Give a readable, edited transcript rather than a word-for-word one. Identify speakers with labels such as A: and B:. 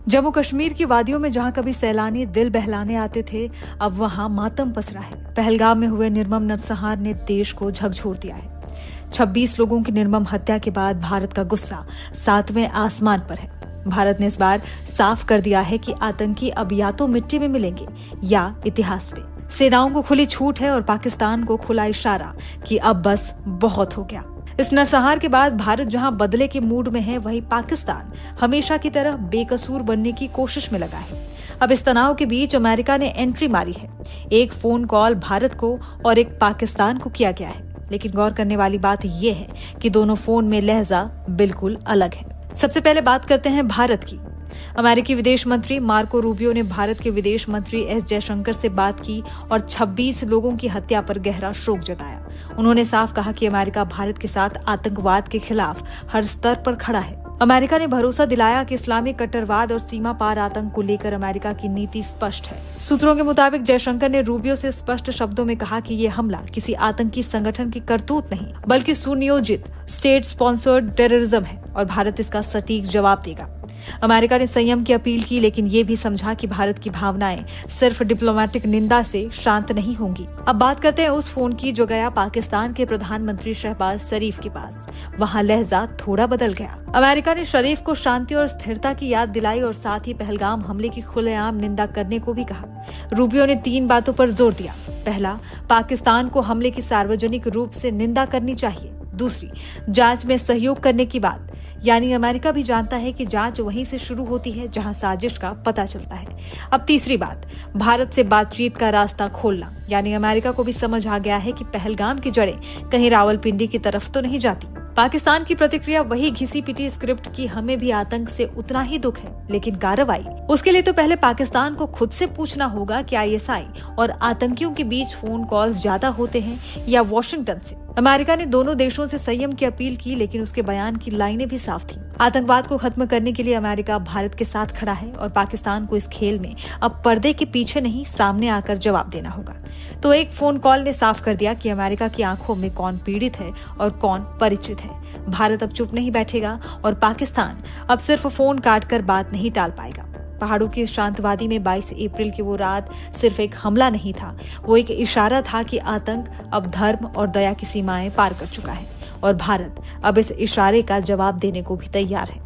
A: जम्मू कश्मीर की वादियों में जहां कभी सैलानी दिल बहलाने आते थे, अब वहां मातम पसरा है। पहलगाम में हुए निर्मम नरसंहार ने देश को झकझोर दिया है। 26 लोगों की निर्मम हत्या के बाद भारत का गुस्सा 7वें आसमान पर है। भारत ने इस बार साफ कर दिया है कि आतंकी अब या तो मिट्टी में मिलेंगे या इतिहास में। सेनाओं को खुली छूट है और पाकिस्तान को खुला इशारा कि अब बस बहुत हो गया। इस नरसंहार के बाद भारत जहां बदले के मूड में है, वहीं पाकिस्तान हमेशा की तरह बेकसूर बनने की कोशिश में लगा है। अब इस तनाव के बीच अमेरिका ने एंट्री मारी है। एक फोन कॉल भारत को और एक पाकिस्तान को किया गया है, लेकिन गौर करने वाली बात यह है कि दोनों फोन में लहजा बिल्कुल अलग है। सबसे पहले बात करते हैं भारत की। अमेरिकी विदेश मंत्री मार्को रूबियो ने भारत के विदेश मंत्री एस जयशंकर से बात की और 26 लोगों की हत्या पर गहरा शोक जताया। उन्होंने साफ कहा कि अमेरिका भारत के साथ आतंकवाद के खिलाफ हर स्तर पर खड़ा है। अमेरिका ने भरोसा दिलाया कि इस्लामी कट्टरवाद और सीमा पार आतंक को लेकर अमेरिका की नीति स्पष्ट है। सूत्रों के मुताबिक जयशंकर ने रूबियो से स्पष्ट शब्दों में कहा कि ये हमला किसी आतंकी संगठन की करतूत नहीं, बल्कि सुनियोजित स्टेट स्पॉन्सर्ड टेररिज्म है और भारत इसका सटीक जवाब देगा। अमेरिका ने संयम की अपील की, लेकिन ये भी समझा कि भारत की भावनाएं सिर्फ डिप्लोमेटिक निंदा से शांत नहीं होंगी। अब बात करते हैं उस फोन की जो गया पाकिस्तान के प्रधानमंत्री शहबाज शरीफ के पास। वहां लहजा थोड़ा बदल गया। अमेरिका ने शरीफ को शांति और स्थिरता की याद दिलाई और साथ ही पहलगाम हमले की खुलेआम निंदा करने को भी कहा। रूबियो ने 3 बातों पर जोर दिया। पहला, पाकिस्तान को हमले की सार्वजनिक रूप से निंदा करनी चाहिए। दूसरी, जांच में सहयोग करने की बात, यानी अमेरिका भी जानता है कि जांच वहीं से शुरू होती है जहां साजिश का पता चलता है। अब तीसरी बात, भारत से बातचीत का रास्ता खोलना, यानी अमेरिका को भी समझ आ गया है कि पहलगाम की जड़ें कहीं रावलपिंडी की तरफ तो नहीं जाती। पाकिस्तान की प्रतिक्रिया वही घिसी पिटी स्क्रिप्ट की, हमें भी आतंक से उतना ही दुख है, लेकिन कार्रवाई उसके लिए तो पहले पाकिस्तान को खुद से पूछना होगा कि आईएसआई और आतंकियों के बीच फोन कॉल्स ज्यादा होते हैं या वॉशिंगटन से। अमेरिका ने दोनों देशों से संयम की अपील की, लेकिन उसके बयान की लाइनें भी साफ थीं। आतंकवाद को खत्म करने के लिए अमेरिका भारत के साथ खड़ा है और पाकिस्तान को इस खेल में अब पर्दे के पीछे नहीं, सामने आकर जवाब देना होगा। तो एक फोन कॉल ने साफ कर दिया कि अमेरिका की आंखों में कौन पीड़ित है और कौन परिचित है। भारत अब चुप नहीं बैठेगा और पाकिस्तान अब सिर्फ फोन काटकर बात नहीं टाल पाएगा। पहाड़ों की शांतवादी में 22 अप्रैल की वो रात सिर्फ एक हमला नहीं था, वो एक इशारा था कि आतंक अब धर्म और दया की सीमाएं पार कर चुका है और भारत अब इस इशारे का जवाब देने को भी तैयार है।